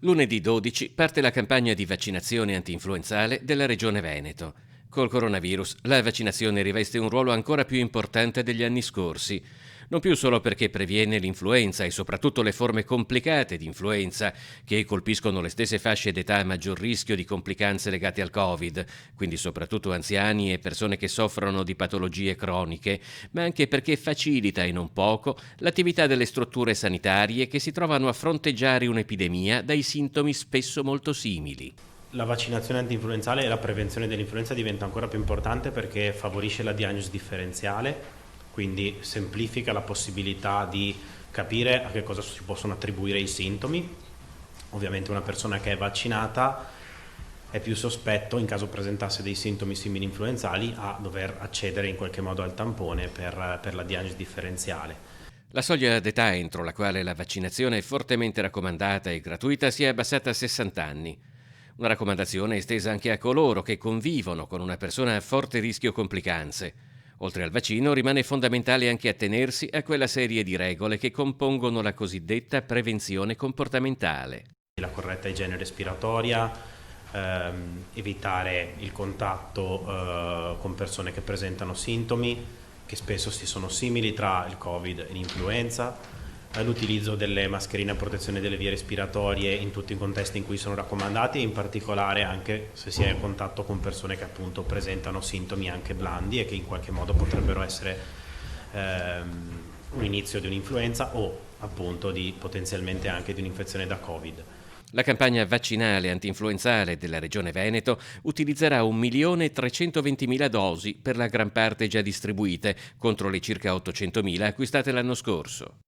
Lunedì 12 parte la campagna di vaccinazione antinfluenzale della Regione Veneto. Col coronavirus la vaccinazione riveste un ruolo ancora più importante degli anni scorsi, non più solo perché previene l'influenza e soprattutto le forme complicate di influenza che colpiscono le stesse fasce d'età a maggior rischio di complicanze legate al Covid, quindi soprattutto anziani e persone che soffrono di patologie croniche, ma anche perché facilita e non poco l'attività delle strutture sanitarie che si trovano a fronteggiare un'epidemia dai sintomi spesso molto simili. La vaccinazione antinfluenzale e la prevenzione dell'influenza diventa ancora più importante perché favorisce la diagnosi differenziale, quindi semplifica la possibilità di capire a che cosa si possono attribuire i sintomi. Ovviamente una persona che è vaccinata è più sospetto, in caso presentasse dei sintomi simili influenzali, a dover accedere in qualche modo al tampone per la diagnosi differenziale. La soglia d'età entro la quale la vaccinazione è fortemente raccomandata e gratuita si è abbassata a 60 anni. Una raccomandazione estesa anche a coloro che convivono con una persona a forte rischio complicanze. Oltre al vaccino rimane fondamentale anche attenersi a quella serie di regole che compongono la cosiddetta prevenzione comportamentale. La corretta igiene respiratoria, evitare il contatto con persone che presentano sintomi, che spesso si sono simili tra il Covid e l'influenza, l'utilizzo delle mascherine a protezione delle vie respiratorie in tutti i contesti in cui sono raccomandati e in particolare anche se si è in contatto con persone che appunto presentano sintomi anche blandi e che in qualche modo potrebbero essere un inizio di un'influenza o appunto potenzialmente anche di un'infezione da Covid. La campagna vaccinale antinfluenzale della Regione Veneto utilizzerà 1.320.000 dosi per la gran parte già distribuite, contro le circa 800.000 acquistate l'anno scorso.